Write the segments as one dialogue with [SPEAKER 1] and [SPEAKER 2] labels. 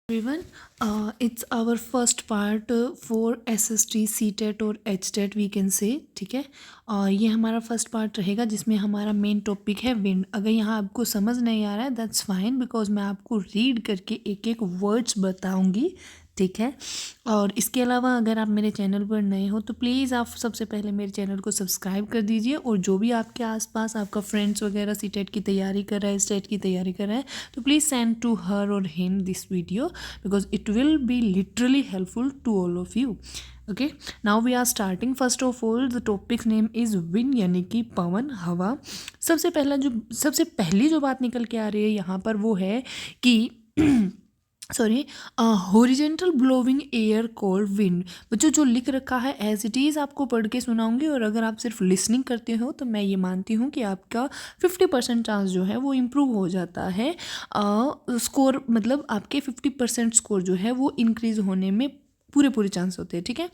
[SPEAKER 1] Everyone, it's our first part for SST, CTET और HTET we can say, ठीक है। ये हमारा फर्स्ट पार्ट रहेगा जिसमें हमारा मेन टॉपिक है विंड। अगर यहाँ आपको समझ नहीं आ रहा है दैट्स फाइन, बिकॉज मैं आपको रीड करके एक एक वर्ड्स बताऊंगी, ठीक है। और इसके अलावा अगर आप मेरे चैनल पर नए हो तो प्लीज़ आप सबसे पहले मेरे चैनल को सब्सक्राइब कर दीजिए, और जो भी आपके आसपास आपका फ्रेंड्स वगैरह सीटेट की तैयारी कर रहा है, स्टेट की तैयारी कर रहा है, तो प्लीज़ सेंड टू हर और him this video because it will be literally helpful to all of you. Okay, now we are starting. First of all the topic name is wind, यानी कि पवन, हवा। सबसे पहली जो बात निकल के आ रही है यहाँ पर वो है कि sorry, horizontal blowing air called wind. बच्चों जो लिख रखा है एज इट इज़ आपको पढ़ के सुनाऊंगी, और अगर आप सिर्फ लिसनिंग करते हो तो मैं ये मानती हूँ कि आपका 50% चांस जो है वो इम्प्रूव हो जाता है। स्कोर मतलब आपके 50% स्कोर जो है वो इंक्रीज होने में पूरे चांस होते हैं, ठीक है।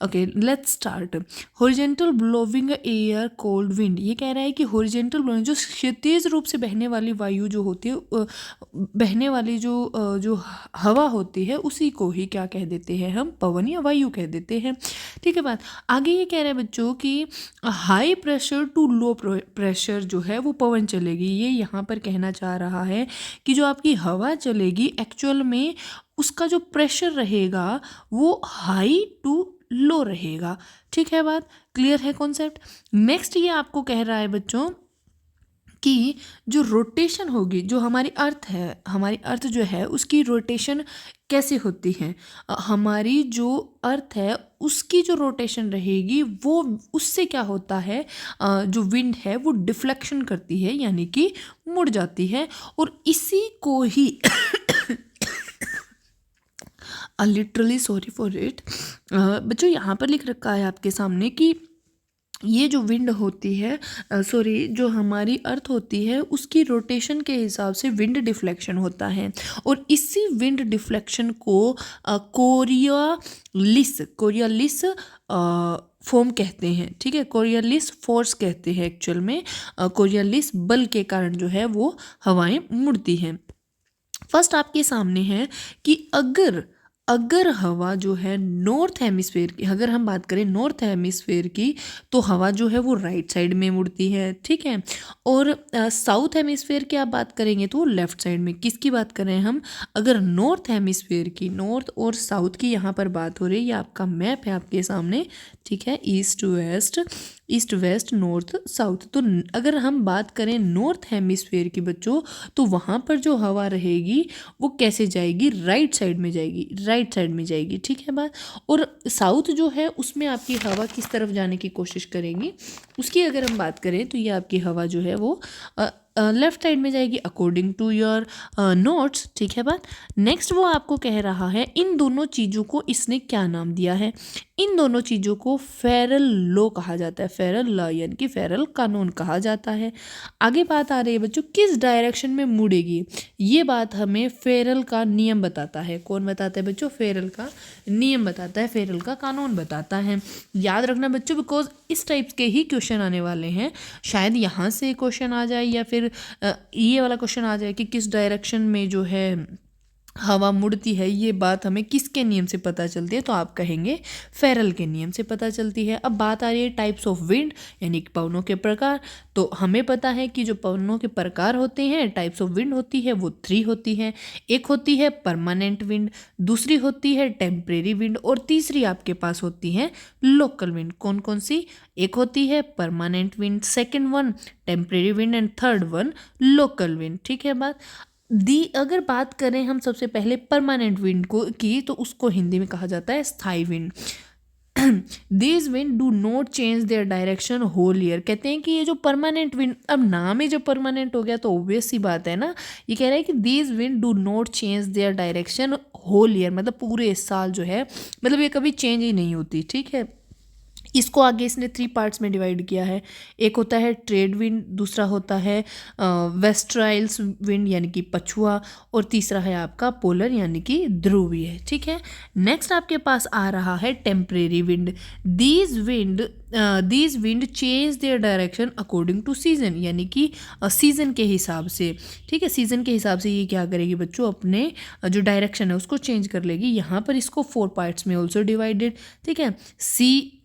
[SPEAKER 1] Okay, let's start. Horizontal blowing air cold wind, ये कह रहा है कि हॉरिजेंटल ब्लोविंग जो क्षैतिज रूप से बहने वाली वायु जो होती है, बहने वाली जो हवा होती है उसी को ही क्या कह देते हैं हम, पवन या वायु कह देते हैं, ठीक है। बात आगे ये कह रहे हैं बच्चों कि high pressure to low pressure जो है वो पवन चलेगी। ये यहाँ पर कहना चाह रहा है कि जो आपकी हवा चलेगी एक्चुअल में उसका जो प्रेशर रहेगा वो हाई टू लो रहेगा, ठीक है। बात क्लियर है कॉन्सेप्ट। नेक्स्ट ये आपको कह रहा है बच्चों कि जो रोटेशन होगी, जो हमारी अर्थ जो है उसकी रोटेशन कैसे होती है। हमारी जो अर्थ है उसकी जो रोटेशन रहेगी वो उससे क्या होता है, जो विंड है वो डिफ्लेक्शन करती है, यानी कि मुड़ जाती है। और इसी को ही लिटरली सॉरी फॉर इट बच्चों, यहाँ पर लिख रखा है आपके सामने कि ये जो विंड होती है, सॉरी, जो हमारी अर्थ होती है उसकी रोटेशन के हिसाब से विंड डिफ्लेक्शन होता है। और इसी विंड डिफ्लेक्शन को कोरियालिस फॉर्म कहते हैं, ठीक है। कोरियालिस फोर्स कहते हैं एक्चुअल में। कोरियालिस बल के कारण जो है वो हवाएं मुड़ती हैं। फर्स्ट आपके सामने है कि अगर हवा जो है नॉर्थ हेमिस्फेयर की, अगर हम बात करें नॉर्थ हेमिस्फेयर की, तो हवा जो है वो राइट साइड में मुड़ती है, ठीक है। और साउथ हेमिस्फेयर की आप बात करेंगे तो वो लेफ्ट साइड में। किसकी बात कर रहे हैं हम, अगर नॉर्थ हेमिस्फेयर की, नॉर्थ और साउथ की यहाँ पर बात हो रही है। ये आपका मैप है आपके सामने, ठीक है, ईस्ट वेस्ट नॉर्थ साउथ। तो अगर हम बात करें नॉर्थ हेमिस्फेयर की बच्चों, तो वहाँ पर जो हवा रहेगी वो कैसे जाएगी, राइट साइड में जाएगी, ठीक है बात। और साउथ जो है उसमें आपकी हवा किस तरफ जाने की कोशिश करेगी, उसकी अगर हम बात करें तो ये आपकी हवा जो है वो लेफ्ट साइड में जाएगी अकॉर्डिंग टू योर नोट्स, ठीक है बात। नेक्स्ट वो आपको कह रहा है इन दोनों चीज़ों को इसने क्या नाम दिया है। इन दोनों चीज़ों को फेरल लॉ कहा जाता है, फेरल लॉ यानी कि फेरल कानून कहा जाता है। आगे बात आ रही है बच्चों किस डायरेक्शन में मुड़ेगी, ये बात हमें फेरल का नियम बताता है। कौन बताता है बच्चों, फेरल का नियम बताता है, फेरल का कानून बताता है। याद रखना बच्चों, बिकॉज इस टाइप के ही क्वेश्चन आने वाले हैं। शायद यहाँ से क्वेश्चन आ जाए या फिर ये वाला क्वेश्चन आ जाए कि किस डायरेक्शन में जो है हवा मुड़ती है, ये बात हमें किसके नियम से पता चलती है, तो आप कहेंगे फेरल के नियम से पता चलती है। अब बात आ रही है टाइप्स ऑफ विंड, यानी कि पवनों के प्रकार। तो हमें पता है कि जो पवनों के प्रकार होते हैं, टाइप्स ऑफ विंड होती है वो 3 होती है। एक होती है परमानेंट विंड, दूसरी होती है टेम्परेरी विंड, और तीसरी आपके पास होती है लोकल विंड। कौन कौन सी, एक होती है permanent wind, second one temporary wind, and third one local wind, ठीक है बात। अगर बात करें हम सबसे पहले परमानेंट विंड को की, तो उसको हिंदी में कहा जाता है स्थायी wind. These wind do not change their direction whole year. कहते हैं कि ये जो परमानेंट विंड, अब नाम ही जब परमानेंट हो गया तो ऑब्वियस सी बात है ना। ये कह रहा है कि these wind do not change their direction whole year, मतलब पूरे साल जो है, मतलब ये कभी चेंज ही नहीं होती, ठीक है। इसको आगे इसने 3 पार्ट्स में डिवाइड किया है। एक होता है ट्रेड विंड, दूसरा होता है वेस्ट्राइल्स विंड यानी कि पछुआ, और तीसरा है आपका पोलर यानी कि ध्रुवीय। ठीक है। नेक्स्ट आपके पास आ रहा है temporary wind. These wind change their direction according to season, यानी कि सीजन के हिसाब से। ठीक है, सीजन के हिसाब से ये क्या करेगी बच्चों, अपने जो डायरेक्शन है उसको चेंज कर लेगी। यहाँ पर इसको 4 पार्ट्स में ऑल्सो डिवाइडेड। ठीक है, sea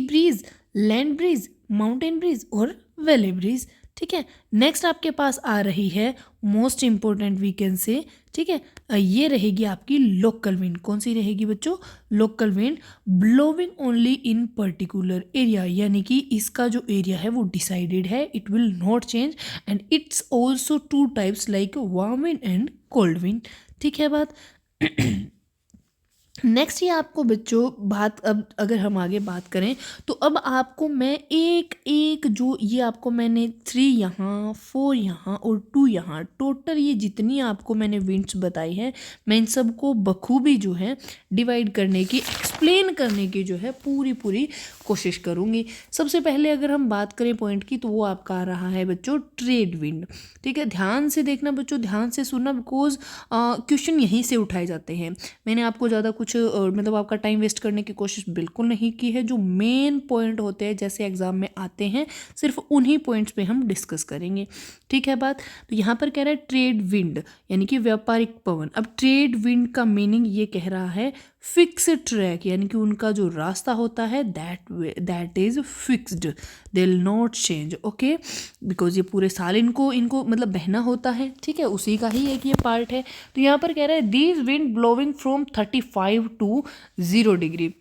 [SPEAKER 1] breeze, land breeze, mountain breeze और वैली ब्रीज। ठीक है। नेक्स्ट आपके पास आ रही है most important we can say. ठीक है, ये रहेगी आपकी लोकल विंड। कौन सी रहेगी बच्चों, local wind, blowing only in particular area, यानी कि इसका जो एरिया है वो डिसाइडेड है, it will not change, and it's also 2 types like warm wind and cold wind. ठीक है बात। नेक्स्ट ये आपको बच्चों बात, अब अगर हम आगे बात करें तो अब आपको मैं एक एक जो ये आपको मैंने 3 यहाँ, 4 यहाँ और 2 यहाँ, टोटल ये जितनी आपको मैंने विंड्स बताई है, मैं इन सबको बखूबी जो है डिवाइड करने की, एक्सप्लेन करने की जो है पूरी कोशिश करूँगी। सबसे पहले अगर हम बात करें पॉइंट की, तो वो आपका आ रहा है बच्चों ट्रेड विंड। ठीक है, ध्यान से देखना बच्चों, ध्यान से सुनना, बिकॉज क्वेश्चन यहीं से उठाए जाते हैं। मैंने आपको ज़्यादा कुछ मतलब आपका टाइम वेस्ट करने की कोशिश बिल्कुल नहीं की है। जो मेन पॉइंट होते हैं जैसे एग्जाम में आते हैं, सिर्फ उन्हीं पॉइंट्स पे हम डिस्कस करेंगे। ठीक है बात। तो यहाँ पर कह रहा है ट्रेड विंड यानी कि व्यापारिक पवन। अब ट्रेड विंड का मीनिंग ये कह रहा है फिक्स ट्रैक, यानी कि उनका जो रास्ता होता है that is fixed, they will not change. Okay, because ये पूरे साल इनको मतलब बहना होता है। ठीक है, उसी का ही एक ये पार्ट है। तो यहाँ पर कह रहा है these wind blowing from 35 to 0 degree.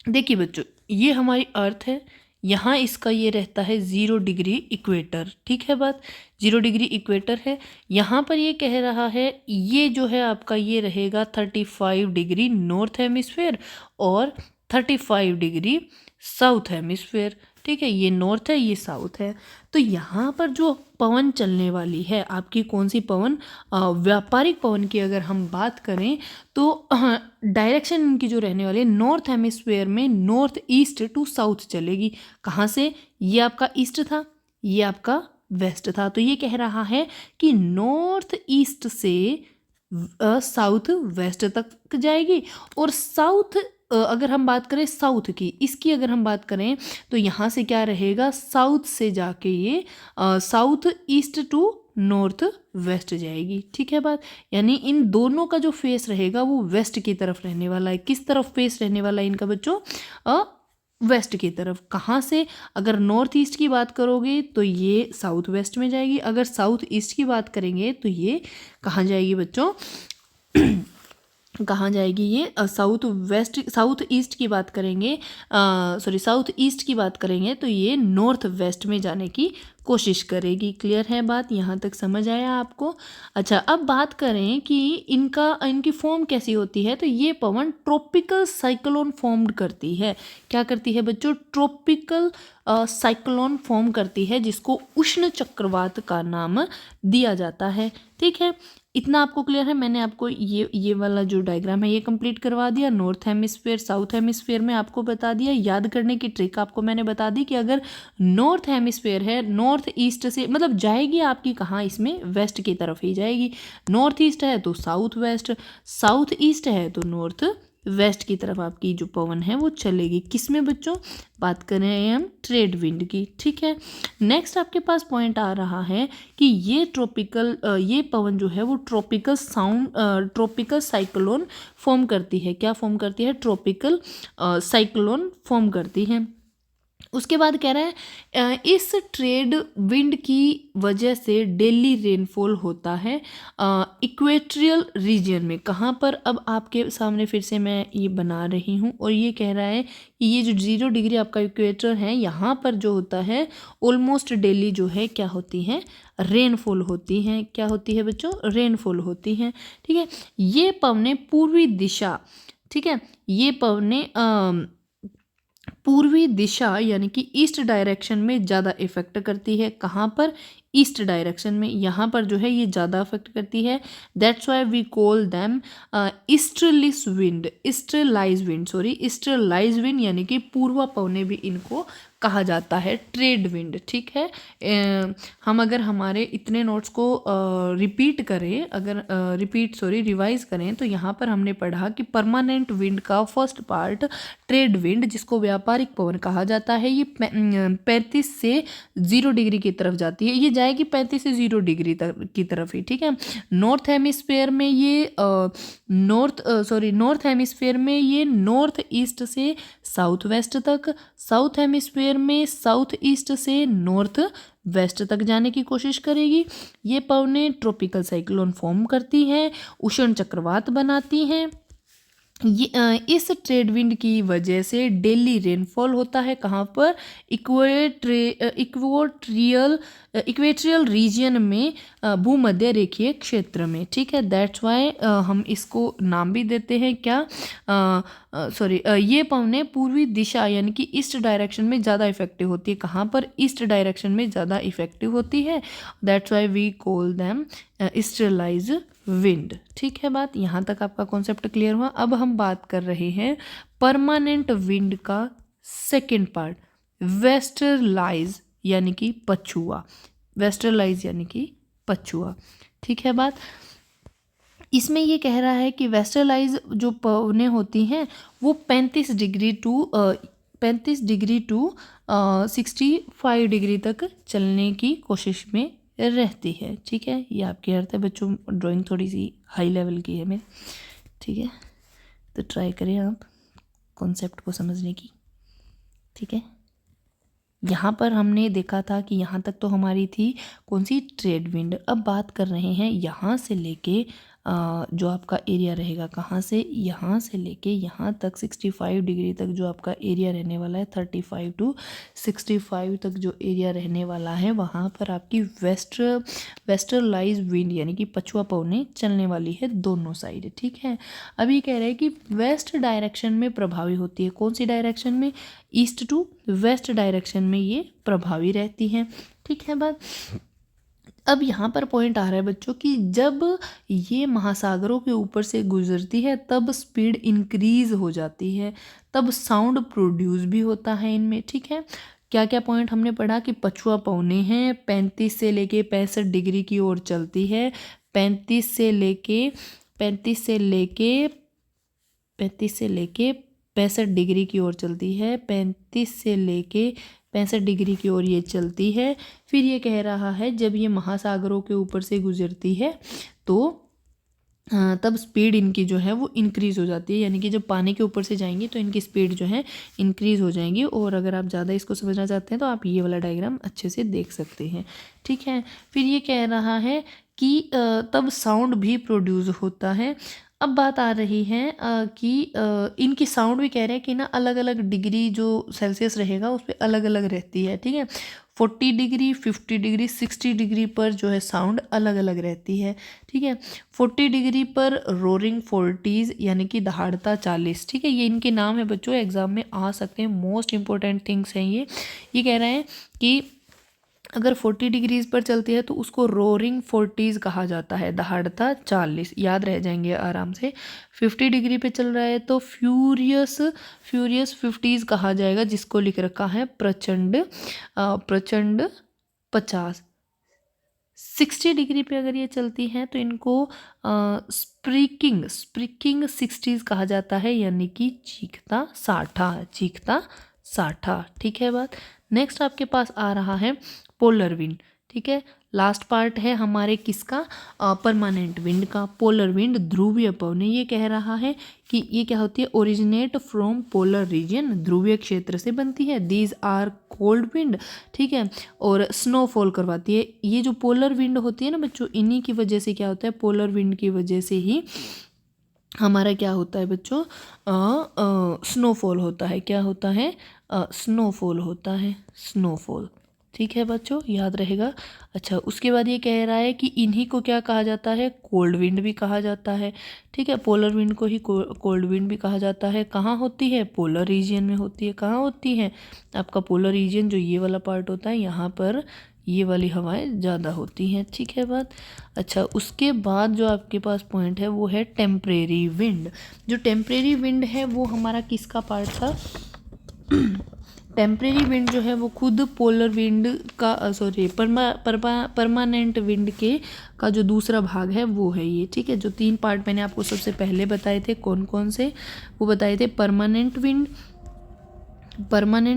[SPEAKER 1] देखिए बच्चों, ये हमारी अर्थ है, यहाँ इसका ये रहता है 0 डिग्री इक्वेटर। ठीक है बात, 0 डिग्री इक्वेटर है। यहाँ पर ये कह रहा है ये जो है आपका ये रहेगा 35 डिग्री नॉर्थ हेमिस्फेयर और 35 डिग्री साउथ हेमिस्फेयर। ठीक है, ये नॉर्थ है, ये साउथ है। तो यहाँ पर जो पवन चलने वाली है आपकी, कौन सी पवन, व्यापारिक पवन की अगर हम बात करें तो डायरेक्शन इनकी जो रहने वाली है नॉर्थ हेमिस्फेयर में नॉर्थ ईस्ट टू साउथ चलेगी। कहाँ से, ये आपका ईस्ट था, ये आपका वेस्ट था। तो ये कह रहा है कि नॉर्थ ईस्ट से साउथ वेस्ट तक जाएगी, और साउथ अगर हम बात करें साउथ की, इसकी अगर हम बात करें तो यहाँ से क्या रहेगा, साउथ से जाके ये south east to north west जाएगी। ठीक है बात, यानी इन दोनों का जो फेस रहेगा वो वेस्ट की तरफ रहने वाला है। किस तरफ फेस रहने वाला है इनका बच्चों, वेस्ट की तरफ। कहाँ से, अगर नॉर्थ ईस्ट की बात करोगे तो ये साउथ वेस्ट में जाएगी, अगर साउथ ईस्ट की बात करेंगे तो ये कहाँ जाएगी बच्चों कहाँ जाएगी, ये साउथ वेस्ट, साउथ ईस्ट की बात करेंगे, सॉरी साउथ ईस्ट की बात करेंगे तो ये नॉर्थ वेस्ट में जाने की कोशिश करेगी। क्लियर है बात, यहाँ तक समझ आया आपको। अच्छा, अब बात करें कि इनकी फॉर्म कैसी होती है, तो ये पवन ट्रॉपिकल साइक्लोन फॉर्म करती है। क्या करती है बच्चों, ट्रॉपिकल साइक्लोन फॉर्म करती है, जिसको उष्ण चक्रवात का नाम दिया जाता है। ठीक है, इतना आपको क्लियर है। मैंने आपको ये वाला जो डायग्राम है ये कंप्लीट करवा दिया। नॉर्थ हेमिस्फेयर साउथ हेमिस्फेयर में आपको बता दिया। याद करने की ट्रिक आपको मैंने बता दी कि अगर नॉर्थ हेमिस्फेयर है, नॉर्थ ईस्ट से मतलब जाएगी आपकी कहाँ, इसमें वेस्ट की तरफ ही जाएगी। नॉर्थ ईस्ट है तो साउथ वेस्ट, साउथ ईस्ट है तो नॉर्थ वेस्ट की तरफ आपकी जो पवन है वो चलेगी। किसमें बच्चों, बात कर रहे हैं हम ट्रेड विंड की। ठीक है, नेक्स्ट आपके पास पॉइंट आ रहा है कि ये ये पवन जो है वो ट्रॉपिकल साइक्लोन फॉर्म करती है। क्या फॉर्म करती है, ट्रॉपिकल साइक्लोन फॉर्म करती है। उसके बाद कह रहा है इस ट्रेड विंड की वजह से डेली रेनफॉल होता है इक्वेटोरियल रीजन में। कहाँ पर, अब आपके सामने फिर से मैं ये बना रही हूँ, और ये कह रहा है कि ये जो 0 डिग्री आपका इक्वेटर है, यहाँ पर जो होता है ऑलमोस्ट डेली जो है क्या होती है, रेनफॉल होती है। क्या होती है बच्चों, रेनफॉल होती है। ठीक है, ये पवने पूर्वी दिशा, ठीक है, ये पवने पूर्वी दिशा यानी कि ईस्ट डायरेक्शन में ज़्यादा इफेक्ट करती है। कहाँ पर, ईस्ट डायरेक्शन में, यहाँ पर जो है ये ज़्यादा अफेक्ट करती है। That's why we call them easterlies wind, easterlies wind, sorry easterlies wind, यानी कि पूर्वा पवने भी इनको कहा जाता है, ट्रेड विंड। ठीक है, हम अगर हमारे इतने नोट्स को रिपीट करें, अगर रिवाइज करें, तो यहाँ पर हमने पढ़ा कि परमानेंट विंड का फर्स्ट पार्ट ट्रेड विंड, जिसको व्यापारिक पवन कहा जाता है, ये 35 से 0 डिग्री की तरफ जाती है, ये जाएगी 35 से 0 डिग्री तक की तरफ ही। ठीक है, नॉर्थ हेमिस्फेयर में ये नॉर्थ हेमिस्फेयर में ये नॉर्थ ईस्ट से साउथ वेस्ट तक, साउथ हेमिस्फेयर में साउथ ईस्ट से नॉर्थ वेस्ट तक जाने की कोशिश करेगी। ये पवनें ट्रॉपिकल साइक्लोन फॉर्म करती हैं, उष्ण चक्रवात बनाती हैं। ये इस ट्रेड विंड की वजह से डेली रेनफॉल होता है, कहाँ पर, इक्वेट्रियल रीजन में, भूमध्य रेखीय क्षेत्र में। ठीक है, दैट्स वाई हम इसको नाम भी देते हैं क्या, ये पवनें पूर्वी दिशा यानी कि ईस्ट डायरेक्शन में ज़्यादा इफेक्टिव होती है। कहाँ पर, ईस्ट डायरेक्शन में ज़्यादा इफेक्टिव होती है। That's why we call them easterlies wind. ठीक है, बात यहाँ तक आपका कॉन्सेप्ट क्लियर हुआ। अब हम बात कर रहे हैं परमानेंट विंड का सेकेंड पार्ट, वेस्टरलाइज यानी कि पछुआ, वेस्टरलाइज यानी कि पछुआ। ठीक है बात, इसमें ये कह रहा है कि वेस्टरलाइज जो पवनें होती हैं वो 35 डिग्री टू 65 डिग्री तक चलने की कोशिश में रहती है। ठीक है, ये आपके अर्थ है बच्चों, ड्राइंग थोड़ी सी हाई लेवल की है मेरी। ठीक है, तो ट्राई करें आप कॉन्सेप्ट को समझने की। ठीक है, यहाँ पर हमने देखा था कि यहाँ तक तो हमारी थी कौन सी, ट्रेड विंड। अब बात कर रहे हैं यहाँ से लेके जो आपका एरिया रहेगा, कहाँ से, यहाँ से लेके यहाँ तक 65 डिग्री तक जो आपका एरिया रहने वाला है, 35 टू 65 तक जो एरिया रहने वाला है, वहाँ पर आपकी वेस्टरलाइज विंड यानी कि पछुआ पवनें चलने वाली है दोनों साइड। ठीक है, अभी कह रहे हैं कि वेस्ट डायरेक्शन में प्रभावी होती है, कौन सी डायरेक्शन में, ईस्ट टू वेस्ट डायरेक्शन में ये प्रभावी रहती हैं। ठीक है बात, अब यहाँ पर पॉइंट आ रहा है बच्चों कि जब ये महासागरों के ऊपर से गुजरती है तब स्पीड इंक्रीज हो जाती है, तब साउंड प्रोड्यूस भी होता है इनमें। ठीक है, क्या क्या पॉइंट हमने पढ़ा कि पछुआ पवनें हैं, 35 से लेके 65 डिग्री की ओर चलती है, 35 से लेके 65 डिग्री की ओर चलती है, 35 से लेके 65 डिग्री की ओर ये चलती है। फिर ये कह रहा है जब ये महासागरों के ऊपर से गुजरती है तो तब स्पीड इनकी जो है वो इंक्रीज़ हो जाती है, यानी कि जब पानी के ऊपर से जाएंगी तो इनकी स्पीड जो है इंक्रीज़ हो जाएंगी। और अगर आप ज़्यादा इसको समझना चाहते हैं तो आप ये वाला डायग्राम अच्छे से देख सकते हैं। ठीक है, फिर ये कह रहा है कि तब साउंड भी प्रोड्यूस होता है। अब बात आ रही है कि इनकी साउंड भी कह रहे हैं कि ना अलग अलग डिग्री जो सेल्सियस रहेगा उस पर अलग अलग रहती है। ठीक है, 40 डिग्री, 50 डिग्री, 60 डिग्री पर जो है साउंड अलग अलग रहती है। ठीक है, 40 डिग्री पर रोरिंग 40s यानी कि दहाड़ता 40। ठीक है, ये इनके नाम है बच्चों, एग्जाम में आ सकते हैं, मोस्ट इंपॉर्टेंट थिंग्स हैं ये कह रहे हैं कि अगर 40 डिग्रीज पर चलती है तो उसको रोरिंग 40s कहा जाता है, दहाड़ता 40, याद रह जाएंगे आराम से। 50 डिग्री पे चल रहा है तो फ्यूरियस 50s कहा जाएगा, जिसको लिख रखा है प्रचंड 50। 60 डिग्री पे अगर ये चलती हैं तो इनको स्प्रीकिंग 60s कहा जाता है, यानी कि चीखता साठा। ठीक है बात, नेक्स्ट आपके पास आ रहा है पोलर विंड। ठीक है, लास्ट पार्ट है हमारे किसका, परमानेंट विंड का। पोलर विंड ध्रुवीय पवनें, ये कह रहा है कि ये क्या होती है, ओरिजिनेट फ्रॉम पोलर रीजन, ध्रुवीय क्षेत्र से बनती है। These are cold wind. ठीक है, और स्नोफॉल करवाती है। ये जो पोलर विंड होती है ना बच्चों, इन्हीं की वजह से क्या होता है, पोलर विंड की वजह से ही हमारा क्या होता है बच्चों, स्नोफॉल होता है। क्या होता है, स्नोफॉल होता है, स्नोफॉल। ठीक है बच्चों, याद रहेगा। अच्छा, उसके बाद ये कह रहा है कि इन्हीं को क्या कहा जाता है, कोल्ड विंड भी कहा जाता है। ठीक है, पोलर विंड को ही कोल्ड विंड भी कहा जाता है। कहाँ होती है, पोलर रीजन में होती है। कहाँ होती है, आपका पोलर रीजन जो ये वाला पार्ट होता है, यहाँ पर ये वाली हवाएं ज़्यादा होती हैं, ठीक है बात। अच्छा, उसके बाद जो आपके पास पॉइंट है वो है टेम्परेरी विंड। जो टेम्परेरी विंड है वो हमारा किसका पार्ट था? टेम्परेरी विंड जो है वो खुद पोलर विंड का परमानेंट विंड के का जो दूसरा भाग है वो है ये, ठीक है। जो 3 पार्ट मैंने आपको सबसे पहले बताए थे, कौन कौन से? वो बताए थे परमानेंट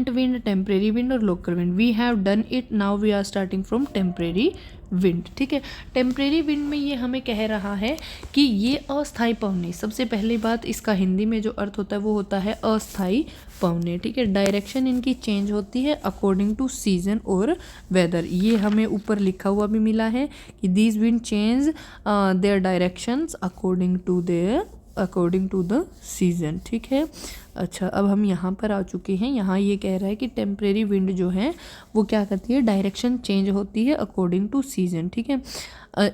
[SPEAKER 1] विंड, टेम्परेरी विंड और local wind. We have done it, now we are starting from temporary wind, ठीक है। टेम्परेरी विंड में ये हमें कह रहा है कि ये अस्थायी पवने, सबसे पहली बात इसका हिंदी में जो अर्थ होता है वो होता है अस्थायी पवने, ठीक है। डायरेक्शन इनकी चेंज होती है अकॉर्डिंग टू सीजन और वेदर। ये हमें ऊपर लिखा हुआ भी मिला है कि these wind change their directions according to the season, ठीक है। अच्छा, अब हम यहाँ पर आ चुके हैं। यहाँ ये कह रहा है कि टेम्परेरी विंड जो है वो क्या करती है? डायरेक्शन चेंज होती है अकॉर्डिंग टू सीजन, ठीक है।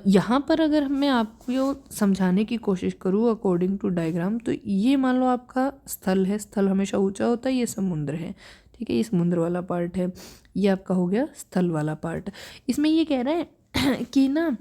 [SPEAKER 1] यहाँ पर अगर मैं आपको समझाने की कोशिश करूँ अकॉर्डिंग टू डायग्राम, तो ये मान लो आपका स्थल है, स्थल हमेशा ऊंचा होता है, ये समुद्र है, ठीक है, ये समुद्र वाला पार्ट है, ये आपका हो गया स्थल वाला पार्ट। इसमें ये कह रहा है कि ना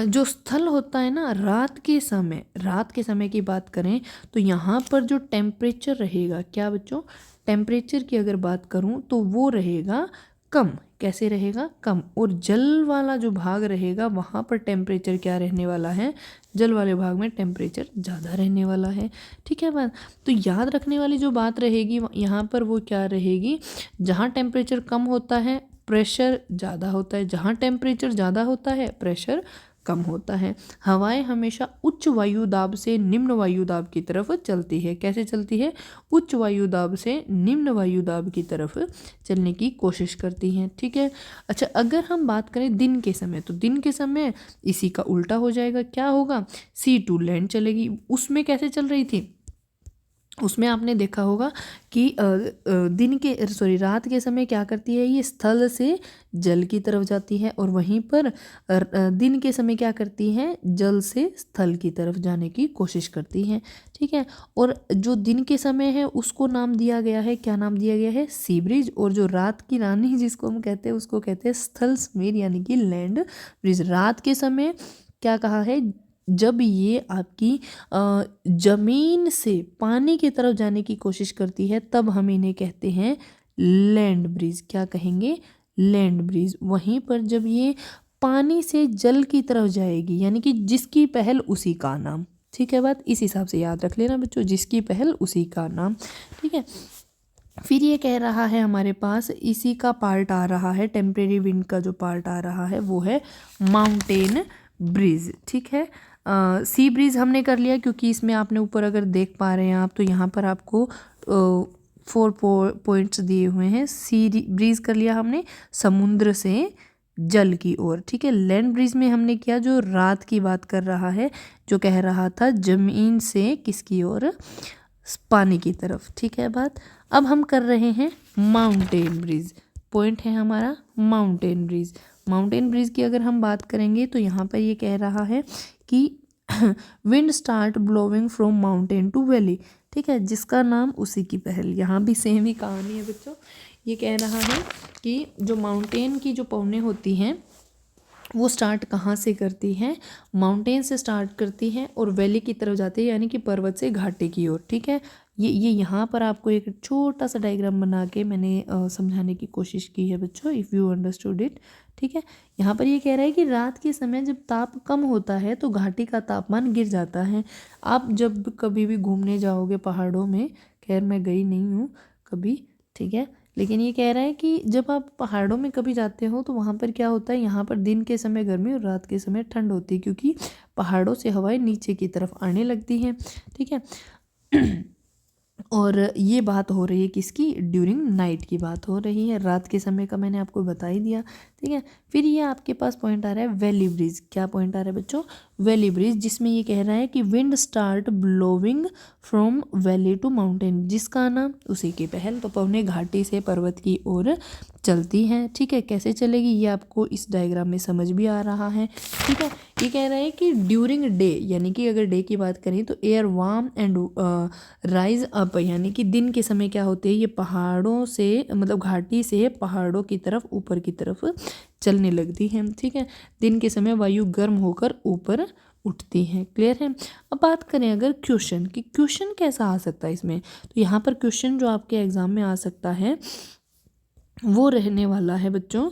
[SPEAKER 1] जो स्थल होता है ना, रात के समय की बात करें तो यहाँ पर जो टेम्परेचर रहेगा, क्या बच्चों? टेम्परेचर की अगर बात करूँ तो वो रहेगा कम। कैसे रहेगा? कम। और जल वाला जो भाग रहेगा वहाँ पर टेम्परेचर क्या रहने वाला है? जल वाले भाग में टेम्परेचर ज़्यादा रहने वाला है, ठीक है बात। तो याद रखने वाली जो बात रहेगी यहाँ पर वो क्या रहेगी? जहाँ टेम्परेचर कम होता है प्रेशर ज़्यादा होता है, जहाँ टेम्परेचर ज़्यादा होता है प्रेशर कम होता है। हवाएं हमेशा उच्च वायु दाब से निम्न वायु दाब की तरफ चलती है। कैसे चलती है? उच्च वायु दाब से निम्न वायु दाब की तरफ चलने की कोशिश करती हैं, ठीक है। अच्छा, अगर हम बात करें दिन के समय, तो दिन के समय इसी का उल्टा हो जाएगा। क्या होगा? सी टू लैंड चलेगी। उसमें कैसे चल रही थी? उसमें आपने देखा होगा कि रात के समय क्या करती है? ये स्थल से जल की तरफ जाती है, और वहीं पर दिन के समय क्या करती है? जल से स्थल की तरफ जाने की कोशिश करती हैं, ठीक है। और जो दिन के समय है उसको नाम दिया गया है, क्या नाम दिया गया है? सी ब्रिज। और जो रात की रानी जिसको हम कहते हैं उसको कहते हैं स्थल समीर, यानी कि लैंड ब्रिज। रात के समय क्या कहा है? जब ये आपकी जमीन से पानी की तरफ जाने की कोशिश करती है तब हम इन्हें कहते हैं लैंड ब्रिज। क्या कहेंगे? Land bridge. वहीं पर जब ये पानी से जल की तरफ जाएगी, यानी कि जिसकी पहल उसी का नाम, ठीक है बात। इस हिसाब से याद रख लेना बच्चों, जिसकी पहल उसी का नाम, ठीक है। फिर ये कह रहा है हमारे पास इसी का पार्ट आ रहा है, टेम्परेरी विंड का जो पार्ट आ रहा है वो है माउंटेन ब्रिज, ठीक है। सी ब्रिज हमने कर लिया, क्योंकि इसमें आपने ऊपर अगर देख पा रहे हैं आप, तो यहाँ पर आपको 4 पॉइंट्स दिए हुए हैं। सी ब्रिज कर लिया हमने समुद्र से जल की ओर, ठीक है। लैंड ब्रिज में हमने किया जो रात की बात कर रहा है, जो कह रहा था जमीन से किसकी ओर? पानी की तरफ, ठीक है बात। अब हम कर रहे हैं माउंटेन ब्रिज। पॉइंट है हमारा माउंटेन ब्रिज। माउंटेन ब्रिज की अगर हम बात करेंगे तो यहाँ पर ये कह रहा है कि wind start blowing from mountain to valley, ठीक है, जिसका नाम उसी की पहल। यहाँ भी सेम ही कहानी है बच्चों। ये कह रहा है कि जो माउंटेन की जो पवनें होती हैं वो स्टार्ट कहाँ से करती हैं? माउंटेन से स्टार्ट करती हैं और वैली की तरफ जाती है, यानी कि पर्वत से घाटी की ओर, ठीक है। ये यहाँ पर आपको एक छोटा सा डायग्राम बना के मैंने समझाने की कोशिश की है बच्चों, इफ़ यू अंडरस्टूड इट, ठीक है। यहाँ पर ये कह रहा है कि रात के समय जब ताप कम होता है तो घाटी का तापमान गिर जाता है। आप जब कभी भी घूमने जाओगे पहाड़ों में, खैर मैं गई नहीं हूँ कभी, ठीक है, लेकिन ये कह रहा है कि जब आप पहाड़ों में कभी जाते हो तो वहाँ पर क्या होता है? यहाँ पर दिन के समय गर्मी और रात के समय ठंड होती है, क्योंकि पहाड़ों से हवाएं नीचे की तरफ आने लगती हैं, ठीक है। और ये बात हो रही है किसकी? ड्यूरिंग नाइट की बात हो रही है, रात के समय का मैंने आपको बता ही दिया, ठीक है। फिर ये आपके पास पॉइंट आ रहा है वैली ब्रिज। क्या पॉइंट आ रहा है बच्चों? वैली ब्रिज, जिसमें ये कह रहा है कि wind start blowing from valley to mountain, जिसका नाम उसी की पहल। तो पवने घाटी से पर्वत की ओर चलती हैं, ठीक है। कैसे चलेगी ये आपको इस डायग्राम में समझ भी आ रहा है, ठीक है। ये कह रहा है कि ड्यूरिंग डे, यानी कि अगर डे की बात करें तो air warm and rise up, यानी कि दिन के समय क्या होते हैं, ये पहाड़ों से मतलब घाटी से पहाड़ों की तरफ ऊपर की तरफ चलने लगती है। ठीक है, दिन के समय वायु गर्म होकर ऊपर उठती हैं। क्लियर है। अब बात करें अगर क्वेश्चन कि क्वेश्चन कैसा आ सकता है इसमें, तो यहाँ पर क्वेश्चन जो आपके एग्जाम में आ सकता है वो रहने वाला है बच्चों